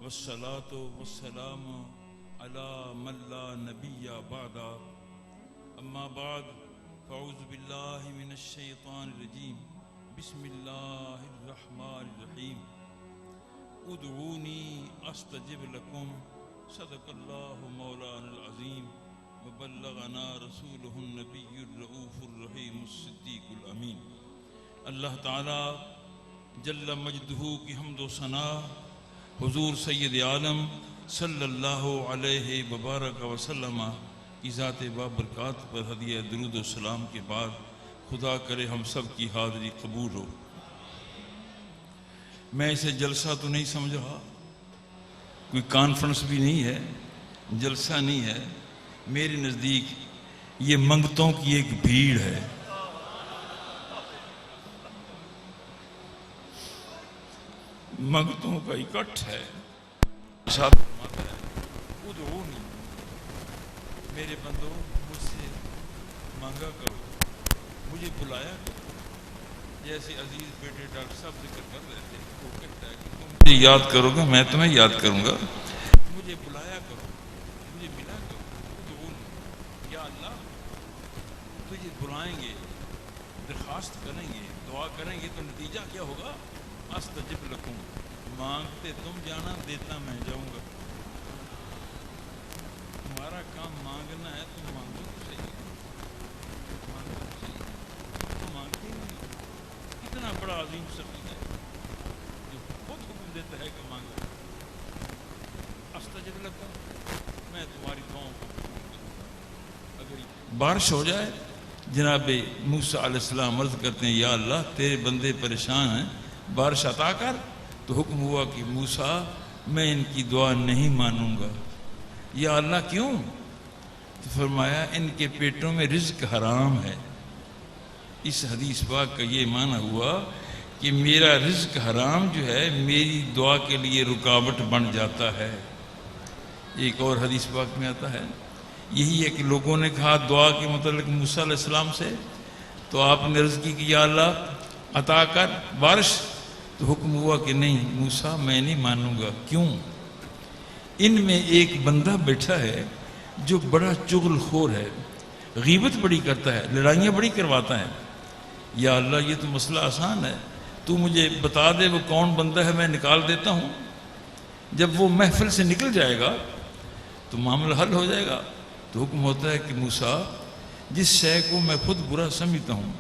والصلاة والسلام على من لا نبي بعد أما بعد فأعوذ بالله من الشيطان الرجيم بسم الله الرحمن الرحيم ادعوني استجب لكم صدق الله مولانا العظيم وبلغنا رسوله النبي الرؤوف الرحيم الصديق الأمين. اللہ تعالی جل مجدہ کی حمد و ثنا حضور سید عالم صلی اللہ علیہ وبارک وسلم کی ذات بابرکات پر ہدیہ درود و سلام کے بعد خدا کرے ہم سب کی حاضری قبول ہو. میں اسے جلسہ تو نہیں سمجھ رہا، کوئی کانفرنس بھی نہیں ہے، جلسہ نہیں ہے. میرے نزدیک یہ منگتوں کی ایک بھیڑ ہے. منگتوں کا اکٹھ ہے. ارشاد فرماتا ہے ادعونی، میرے بندوں مجھ سے مانگا کرو، مجھے بلایا کرو. جیسے عزیز بیٹے ڈاکٹر صاحب ذکر کر رہے تھے، وہ کہتا ہے کہ تم مجھے یاد کرو گے میں تمہیں یاد کروں گا. مجھے بلایا کرو، مجھے ملا کرو. ادعونی، یا اللہ تجھے بلائیں گے، درخواست کریں گے، دعا کریں گے تو نتیجہ کیا ہوگا؟ استجب لکم، مانگتے تم جانا، دیتا میں جاؤں گا. تمہارا کام مانگنا ہے، تم مانگو تو صحیح، مانگو تو صحیح. تم مانگتے ہی نہیں. کتنا بڑا عظیم شخص ہے جو خود حکم دیتا ہے کہ مانگو. استجب لکم، میں تمہاری دعاؤں کو قبول کروں. اگر بارش ہو جائے، جناب موسیٰ علیہ السلام عرض کرتے ہیں یا اللہ تیرے بندے پریشان ہیں، بارش عطا کر. تو حکم ہوا کہ موسیٰ میں ان کی دعا نہیں مانوں گا. یا اللہ کیوں؟ تو فرمایا ان کے پیٹوں میں رزق حرام ہے. اس حدیث پاک کا یہ معنی ہوا کہ میرا رزق حرام جو ہے میری دعا کے لیے رکاوٹ بن جاتا ہے. ایک اور حدیث پاک میں آتا ہے یہی ہے کہ لوگوں نے کہا دعا کے متعلق موسیٰ علیہ السلام سے، تو آپ نے عرض کی کہ یا اللہ عطا کر بارش. تو حکم ہوا کہ نہیں موسیٰ میں نہیں مانوں گا. کیوں؟ ان میں ایک بندہ بیٹھا ہے جو بڑا چغل خور ہے، غیبت بڑی کرتا ہے، لڑائیاں بڑی کرواتا ہے. یا اللہ یہ تو مسئلہ آسان ہے، تو مجھے بتا دے وہ کون بندہ ہے، میں نکال دیتا ہوں. جب وہ محفل سے نکل جائے گا تو معاملہ حل ہو جائے گا. تو حکم ہوتا ہے کہ موسیٰ جس شے کو میں خود برا سمجھتا ہوں،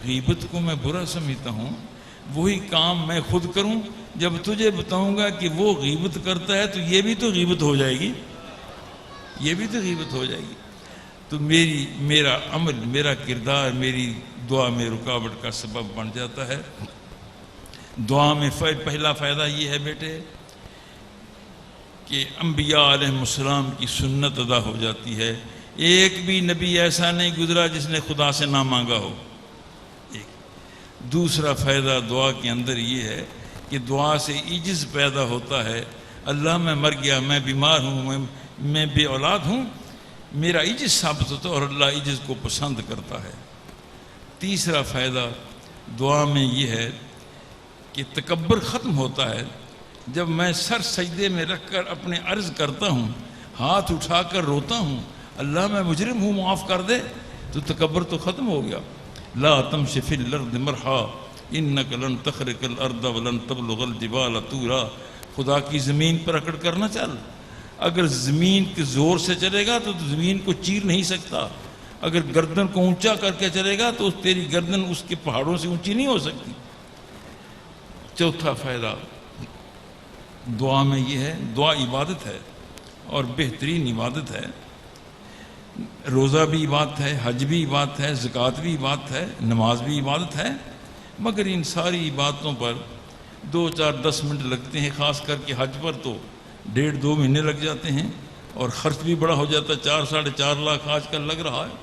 غیبت کو میں برا سمجھتا ہوں، وہی کام میں خود کروں. جب تجھے بتاؤں گا کہ وہ غیبت کرتا ہے تو یہ بھی تو غیبت ہو جائے گی، یہ بھی تو غیبت ہو جائے گی. تو میرا عمل، میرا کردار میری دعا میں رکاوٹ کا سبب بن جاتا ہے. دعا میں پہلا فائدہ یہ ہے بیٹے کہ انبیاء علیہ السلام کی سنت ادا ہو جاتی ہے. ایک بھی نبی ایسا نہیں گزرا جس نے خدا سے نہ مانگا ہو. دوسرا فائدہ دعا کے اندر یہ ہے کہ دعا سے عجز پیدا ہوتا ہے. اللہ میں مر گیا، میں بیمار ہوں، میں بے اولاد ہوں، میرا عجز ثابت ہوتا ہے اور اللہ عجز کو پسند کرتا ہے. تیسرا فائدہ دعا میں یہ ہے کہ تکبر ختم ہوتا ہے. جب میں سر سجدے میں رکھ کر اپنے عرض کرتا ہوں، ہاتھ اٹھا کر روتا ہوں اللہ میں مجرم ہوں معاف کر دے، تو تکبر تو ختم ہو گیا. لا تمشِ فی الارض مرحا انک لن تخرق الارض ولن تبلغ الجبال طورا. خدا کی زمین پر اکڑ کر نہ چل. اگر زمین کے زور سے چلے گا تو زمین کو چیر نہیں سکتا. اگر گردن کو اونچا کر کے چلے گا تو تیری گردن اس کے پہاڑوں سے اونچی نہیں ہو سکتی. چوتھا فائدہ دعا میں یہ ہے، دعا عبادت ہے اور بہترین عبادت ہے. روزہ بھی عبادت ہے، حج بھی عبادت ہے، زکوٰۃ بھی عبادت ہے، نماز بھی عبادت ہے. مگر ان ساری عبادتوں پر 2-4-10 منٹ لگتے ہیں. خاص کر کے حج پر تو 1.5-2 مہینے لگ جاتے ہیں اور خرچ بھی بڑا ہو جاتا ہے. 4-4.5 لاکھ آج کل لگ رہا ہے.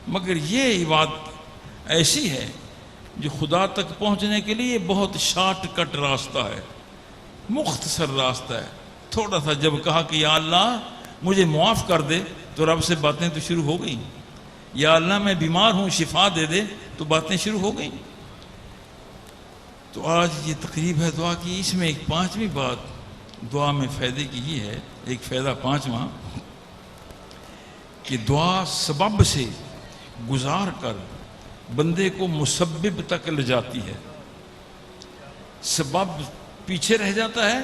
مگر یہ عبادت ایسی ہے جو خدا تک پہنچنے کے لیے بہت شارٹ کٹ راستہ ہے، مختصر راستہ ہے. تھوڑا سا جب کہا کہ یا اللہ مجھے معاف کر دے تو رب سے باتیں تو شروع ہو گئیں. یا اللہ میں بیمار ہوں شفا دے دے تو باتیں شروع ہو گئیں. تو آج یہ تقریب ہے دعا کی، اس میں ایک 5ویں بات دعا میں فائدے کی یہ ہے، ایک فائدہ پانچواں، کہ دعا سبب سے گزار کر بندے کو مسبب تک لے جاتی ہے۔ سبب پیچھے رہ جاتا ہے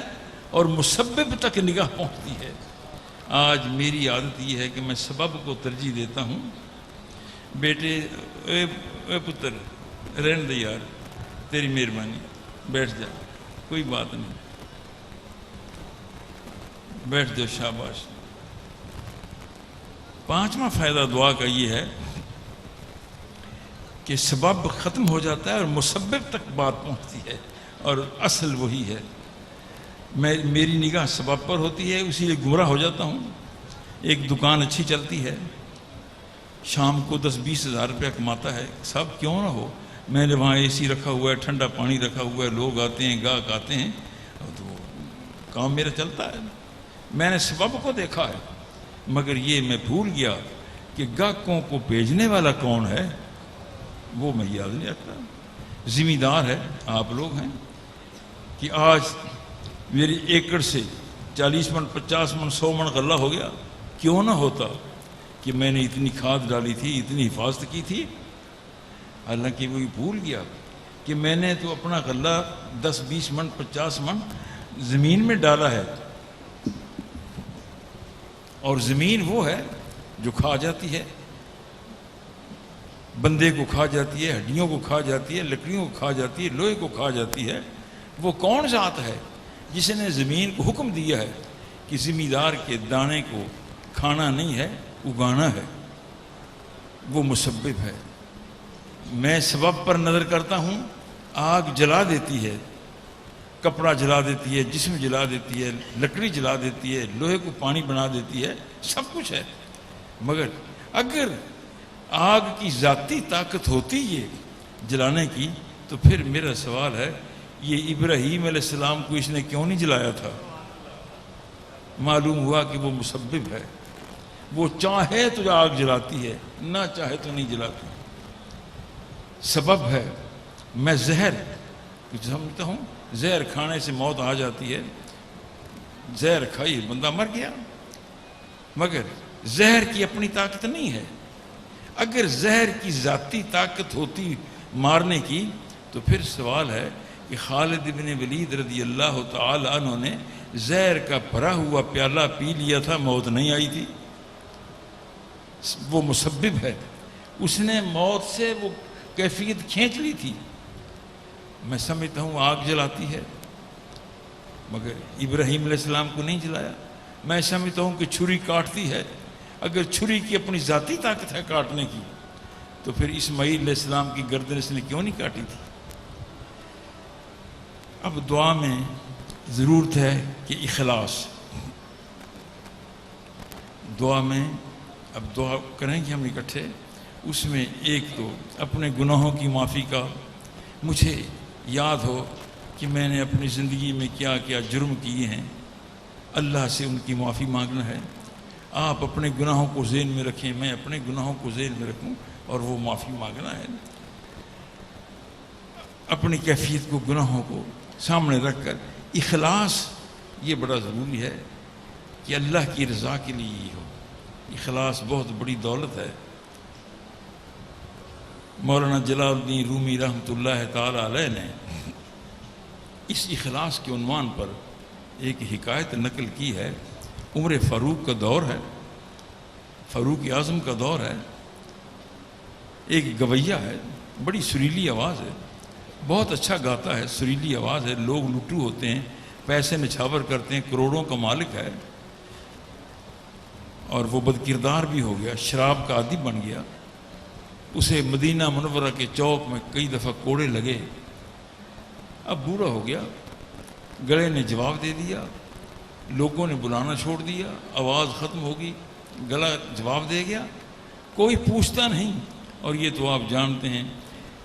اور مسبب تک نگاہ پہنچتی ہے۔ آج میری عادت یہ ہے کہ میں سبب کو ترجیح دیتا ہوں۔ بیٹے اے پتر رہنے دے یار، تیری مہربانی، بیٹھ جا، کوئی بات نہیں، بیٹھ جاؤ، شاباش۔ پانچواں فائدہ دعا کا یہ ہے کہ سبب ختم ہو جاتا ہے اور مسبب تک بات پہنچتی ہے، اور اصل وہی ہے۔ میری نگاہ سبب پر ہوتی ہے، اسی لیے گمراہ ہو جاتا ہوں۔ ایک دکان اچھی چلتی ہے، شام کو 10-20 ہزار روپیہ کماتا ہے، سب کیوں نہ ہو، میں نے وہاں اے سی رکھا ہوا ہے، ٹھنڈا پانی رکھا ہوا ہے، لوگ آتے ہیں، گاہک آتے ہیں، تو کام میرا چلتا ہے۔ میں نے سبب کو دیکھا ہے، مگر یہ میں بھول گیا کہ گاہکوں کو بھیجنے والا کون ہے، وہ میں یاد نہیں رکھتا۔ ذمہ دار ہے آپ لوگ ہیں کہ آج میری ایکڑ سے 40 من 50 من 100 من غلہ ہو گیا، کیوں نہ ہوتا کہ میں نے اتنی کھاد ڈالی تھی، اتنی حفاظت کی تھی۔ حالانکہ وہ بھول گیا کہ میں نے تو اپنا غلہ 10-20 من 50 من زمین میں ڈالا ہے، اور زمین وہ ہے جو کھا جاتی ہے، بندے کو کھا جاتی ہے، ہڈیوں کو کھا جاتی ہے، لکڑیوں کو کھا جاتی ہے، لوہے کو کھا جاتی ہے۔ وہ کون ذات ہے جس نے زمین کو حکم دیا ہے کہ ذمہ دار کے دانے کو کھانا نہیں ہے، اگانا ہے؟ وہ مسبب ہے۔ میں سبب پر نظر کرتا ہوں، آگ جلا دیتی ہے، کپڑا جلا دیتی ہے، جسم جلا دیتی ہے، لکڑی جلا دیتی ہے، لوہے کو پانی بنا دیتی ہے، سب کچھ ہے۔ مگر اگر آگ کی ذاتی طاقت ہوتی ہے جلانے کی، تو پھر میرا سوال ہے، یہ ابراہیم علیہ السلام کو اس نے کیوں نہیں جلایا تھا؟ معلوم ہوا کہ وہ مسبب ہے، وہ چاہے تو آگ جلاتی ہے، نہ چاہے تو نہیں جلاتی، سبب ہے۔ میں زہر کچھ سمجھتا ہوں، زہر کھانے سے موت آ جاتی ہے، زہر کھائی بندہ مر گیا، مگر زہر کی اپنی طاقت نہیں ہے۔ اگر زہر کی ذاتی طاقت ہوتی مارنے کی، تو پھر سوال ہے کہ خالد بن ولید رضی اللہ تعالی عنہ نے زہر کا بھرا ہوا پیالہ پی لیا تھا، موت نہیں آئی تھی۔ وہ مسبب ہے، اس نے موت سے وہ کیفیت کھینچ لی تھی۔ میں سمجھتا ہوں آگ جلاتی ہے، مگر ابراہیم علیہ السلام کو نہیں جلایا۔ میں سمجھتا ہوں کہ چھری کاٹتی ہے، اگر چھری کی اپنی ذاتی طاقت ہے کاٹنے کی، تو پھر اسماعیل علیہ السلام کی گردن اس نے کیوں نہیں کاٹی تھی؟ اب دعا میں ضرورت ہے کہ اخلاص، دعا میں اب دعا کریں گے ہم اکٹھے، اس میں ایک تو اپنے گناہوں کی معافی کا، مجھے یاد ہو کہ میں نے اپنی زندگی میں کیا کیا جرم کیے ہیں، اللہ سے ان کی معافی مانگنا ہے۔ آپ اپنے گناہوں کو ذہن میں رکھیں، میں اپنے گناہوں کو ذہن میں رکھوں، اور وہ معافی مانگنا ہے۔ اپنی کیفیت کو، گناہوں کو سامنے رکھ کر اخلاص، یہ بڑا ضروری ہے کہ اللہ کی رضا کے لیے ہی ہو۔ اخلاص بہت بڑی دولت ہے۔ مولانا جلال الدین رومی رحمۃ اللہ تعالی علیہ نے اس اخلاص کے عنوان پر ایک حکایت نقل کی ہے۔ عمر فاروق کا دور ہے، فاروق اعظم کا دور ہے۔ ایک گویہ ہے، بڑی سریلی آواز ہے، بہت اچھا گاتا ہے، سریلی آواز ہے، لوگ لٹو ہوتے ہیں، پیسے نچھاور کرتے ہیں، کروڑوں کا مالک ہے، اور وہ بد کردار بھی ہو گیا، شراب کا عادی بن گیا۔ اسے مدینہ منورہ کے چوک میں کئی دفعہ کوڑے لگے، اب بوڑھا ہو گیا، گلے نے جواب دے دیا، لوگوں نے بلانا چھوڑ دیا، آواز ختم ہوگی، گلا جواب دے گیا، کوئی پوچھتا نہیں۔ اور یہ تو آپ جانتے ہیں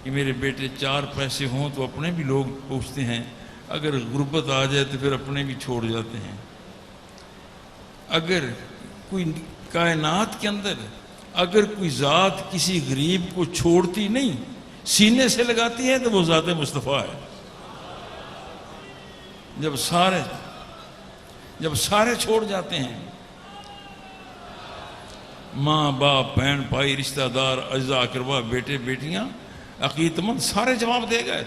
کہ میرے بیٹے 4 پیسے ہوں تو اپنے بھی لوگ پوچھتے ہیں، اگر غربت آ جائے تو پھر اپنے بھی چھوڑ جاتے ہیں۔ اگر کوئی کائنات کے اندر اگر کوئی ذات کسی غریب کو چھوڑتی نہیں، سینے سے لگاتی ہے، تو وہ ذات مصطفیٰ ہے۔ جب سارے جب سارے چھوڑ جاتے ہیں، ماں باپ بہن بھائی رشتہ دار اجزاء اقربا بیٹے بیٹیاں عقیدت مند سارے جواب دے گئے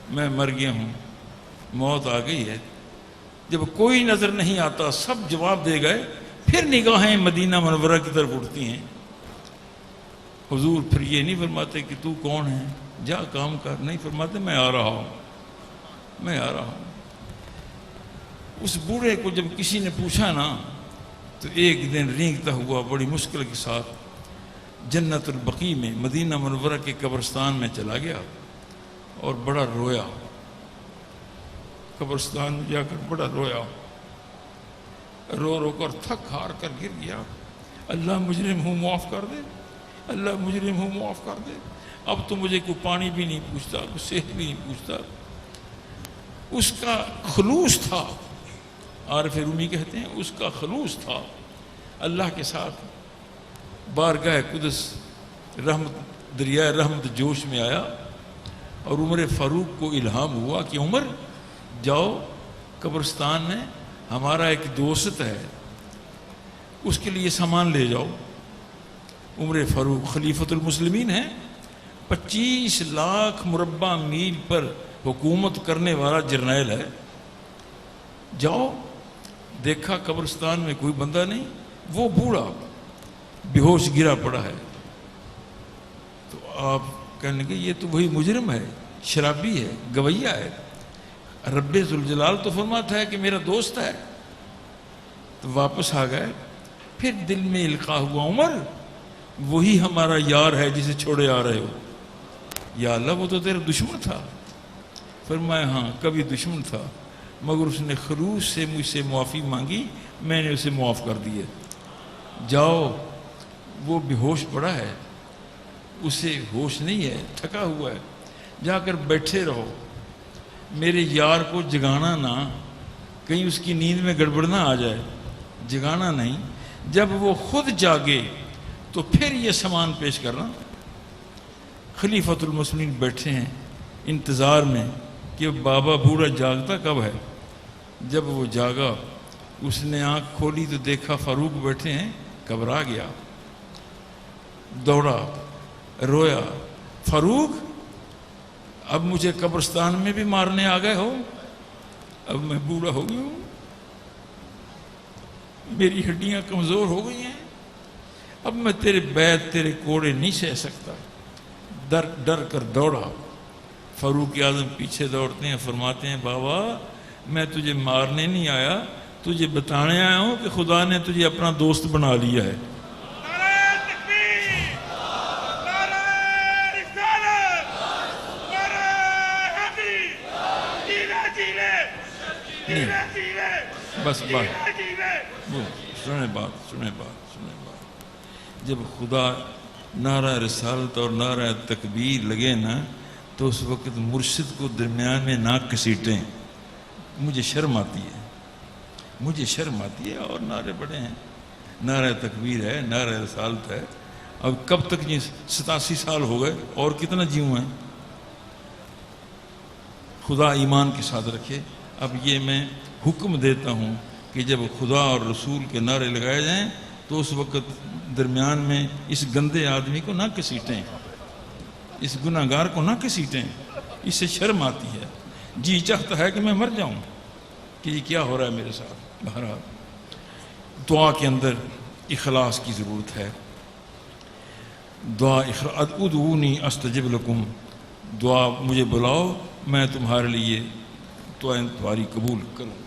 میں مر گیا ہوں، موت آ گئی ہے. جب کوئی نظر نہیں آتا سب جواب دے گئے، پھر نگاہیں مدینہ منورہ کی طرف اٹھتی ہیں. حضور پھر یہ نہیں فرماتے کہ تو کون ہے، جا کام کر، نہیں فرماتے میں آ رہا ہوں، میں آ رہا ہوں. اس بوڑھے کو جب کسی نے پوچھا نا تو ایک دن رینگتا ہوا بڑی مشکل کے ساتھ جنت البقیع میں مدینہ منورہ کے قبرستان میں چلا گیا اور بڑا رویا. قبرستان میں جا کر بڑا رویا، رو رو کر تھک ہار کر گر گیا. اللہ مجرم ہوں معاف کر دے، اللہ مجرم ہوں معاف کر دے. اب تو مجھے کوئی پانی بھی نہیں پوچھتا، کوئی صحت بھی نہیں پوچھتا. اس کا خلوص تھا، عارف رومی کہتے ہیں اس کا خلوص تھا اللہ کے ساتھ. بارگاہ قدس رحمت دریائے رحمت جوش میں آیا اور عمر فاروق کو الہام ہوا کہ عمر جاؤ قبرستان میں ہمارا ایک دوست ہے، اس کے لیے سامان لے جاؤ. عمر فاروق خلیفۃ المسلمین ہیں، 25 لاکھ مربع میل پر حکومت کرنے والا جرنیل ہے. جاؤ. دیکھا قبرستان میں کوئی بندہ نہیں، وہ بوڑھا بے ہوش گرا پڑا ہے. تو آپ کہنے لگے یہ تو وہی مجرم ہے، شرابی ہے، گویہ ہے. رب ذوالجلال تو فرماتا ہے کہ میرا دوست ہے. تو واپس آ گئے. پھر دل میں القاء ہوا عمر وہی ہمارا یار ہے جسے چھوڑے آ رہے ہو. یا اللہ وہ تو تیرا دشمن تھا. فرمایا ہاں کبھی دشمن تھا، مگر اس نے خلوص سے مجھ سے معافی مانگی، میں نے اسے معاف کر دیے. جاؤ. وہ بے ہوش پڑا ہے، اسے ہوش نہیں ہے، تھکا ہوا ہے. جا کر بیٹھے رہو، میرے یار کو جگانا نہ، کہیں اس کی نیند میں گڑبڑ نہ آ جائے. جگانا نہیں. جب وہ خود جاگے تو پھر یہ سامان پیش کرنا. خلیفۃ المسلمین بیٹھے ہیں انتظار میں کہ بابا بوڑھا جاگتا کب ہے. جب وہ جاگا اس نے آنکھ کھولی تو دیکھا فاروق بیٹھے ہیں. گھبرا گیا، دوڑا، رویا. فاروق اب مجھے قبرستان میں بھی مارنے آ گئے ہو، اب میں بوڑھا ہو گیا ہوں، میری ہڈیاں کمزور ہو گئی ہیں، اب میں تیرے بیت تیرے کوڑے نہیں سہ سکتا. ڈر کر دوڑا. فاروق اعظم پیچھے دوڑتے ہیں، فرماتے ہیں بابا میں تجھے مارنے نہیں آیا، تجھے بتانے آیا ہوں کہ خدا نے تجھے اپنا دوست بنا لیا ہے. بس سنیں بات. جب خدا نعرہ رسالت اور نعرہ تکبیر لگے نا تو اس وقت مرشد کو درمیان میں نہ کسیٹیں. مجھے شرم آتی ہے اور نعرے بڑے ہیں، نعرہ تکبیر ہے، نعرہ رسالت ہے. اب کب تک 87 سال ہو گئے اور کتنا جیوں ہیں. خدا ایمان کے ساتھ رکھے. اب یہ میں حکم دیتا ہوں کہ جب خدا اور رسول کے نعرے لگائے جائیں تو اس وقت درمیان میں اس گندے آدمی کو نہ کسیٹیں، اس گناہ گار کو نہ کسیٹیں. اس سے شرم آتی ہے. جی چاہتا ہے کہ میں مر جاؤں کہ یہ کیا ہو رہا ہے میرے ساتھ. بہرحال دعا کے اندر اخلاص کی ضرورت ہے. دعا ادعونی استجب لکم، دعا مجھے بلاؤ میں تمہارے لیے دعائیں تمہاری قبول کروں.